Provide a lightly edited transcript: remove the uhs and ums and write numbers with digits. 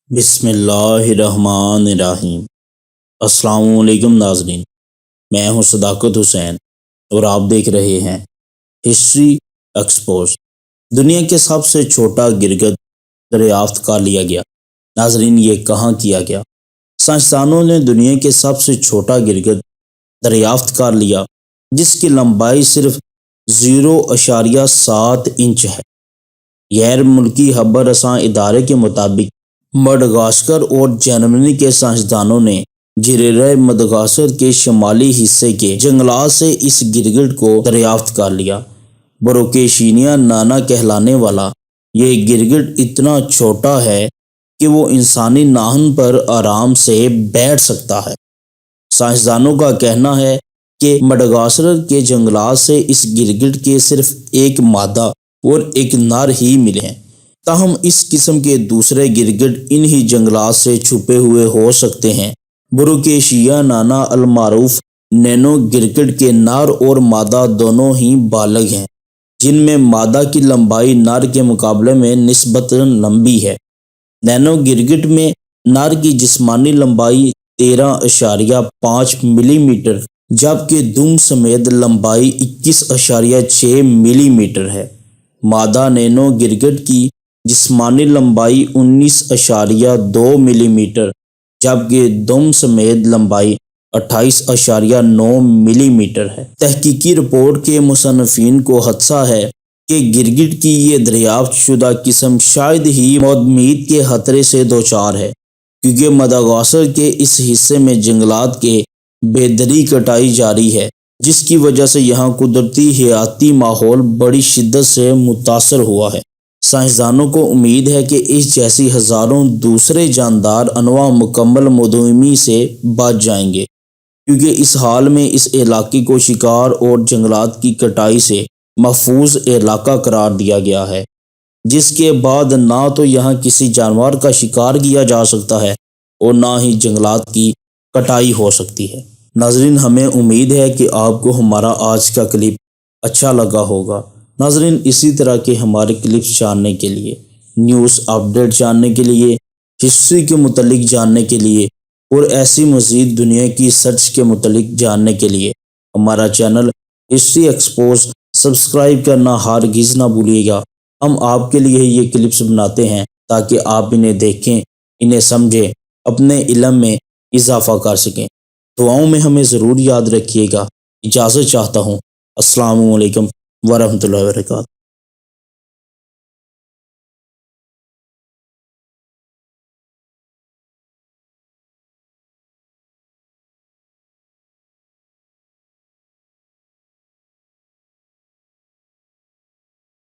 بسم اللہ الرحمن الرحیم۔ السلام علیکم ناظرین، میں ہوں صداقت حسین اور آپ دیکھ رہے ہیں ہسٹری ایکسپوز۔ دنیا کے سب سے چھوٹا گرگٹ دریافت کر لیا گیا۔ ناظرین، یہ کہاں کیا گیا؟ سائنسدانوں نے دنیا کے سب سے چھوٹا گرگٹ دریافت کر لیا جس کی لمبائی صرف 0.7 انچ ہے۔ غیر ملکی خبر رساں ادارے کے مطابق مڈغاسکر اور جرمنی کے سائنسدانوں نے جزیرہ مدغاسکر کے شمالی حصے کے جنگلات سے اس گرگٹ کو دریافت کر لیا۔ بروکیشینیا نانا کہلانے والا یہ گرگٹ اتنا چھوٹا ہے کہ وہ انسانی ناخن پر آرام سے بیٹھ سکتا ہے۔ سائنسدانوں کا کہنا ہے کہ مڈغاسکر کے جنگلات سے اس گرگٹ کے صرف ایک مادہ اور ایک نر ہی ملے ہیں، تاہم اس قسم کے دوسرے گرگٹ انہی جنگلات سے چھپے ہوئے ہو سکتے ہیں۔ بروکیشیا نانا المعروف نینو گرگٹ کے نر اور مادہ دونوں ہی بالغ ہیں، جن میں مادہ کی لمبائی نر کے مقابلے میں نسبتاً لمبی ہے۔ نینو گرگٹ میں نر کی جسمانی لمبائی 13.5 ملی میٹر جبکہ دم سمیت لمبائی 21.6 ملی میٹر ہے۔ مادہ نینو گرگٹ کی جسمانی لمبائی 19.2 ملی میٹر جبکہ دم سمیت لمبائی 28.9 ملی میٹر ہے۔ تحقیقی رپورٹ کے مصنفین کو حدثہ ہے کہ گرگٹ کی یہ دریافت شدہ قسم شاید ہی معدومیت کے خطرے سے دوچار ہے، کیونکہ مڈغاسکر کے اس حصے میں جنگلات کے بے-دری کٹائی جاری ہے، جس کی وجہ سے یہاں قدرتی حیاتی ماحول بڑی شدت سے متاثر ہوا ہے۔ سائنسدانوں کو امید ہے کہ اس جیسی ہزاروں دوسرے جاندار انواع مکمل معدومی سے بچ جائیں گے، کیونکہ اس حال میں اس علاقے کو شکار اور جنگلات کی کٹائی سے محفوظ علاقہ قرار دیا گیا ہے، جس کے بعد نہ تو یہاں کسی جانور کا شکار کیا جا سکتا ہے اور نہ ہی جنگلات کی کٹائی ہو سکتی ہے۔ ناظرین، ہمیں امید ہے کہ آپ کو ہمارا آج کا کلپ اچھا لگا ہوگا۔ ناظرین، اسی طرح کے ہمارے کلپس جاننے کے لیے، نیوز اپڈیٹ جاننے کے لیے، ہسٹری کے متعلق جاننے کے لیے اور ایسی مزید دنیا کی سرچ کے متعلق جاننے کے لیے ہمارا چینل ہسٹری ایکسپوز سبسکرائب کرنا ہرگز نہ بھولیے گا۔ ہم آپ کے لیے یہ کلپس بناتے ہیں تاکہ آپ انہیں دیکھیں، انہیں سمجھیں، اپنے علم میں اضافہ کر سکیں۔ دعاؤں میں ہمیں ضرور یاد رکھیے گا۔ اجازت چاہتا ہوں۔ السلام علیکم ورحمۃ اللہ وبرکاتہ۔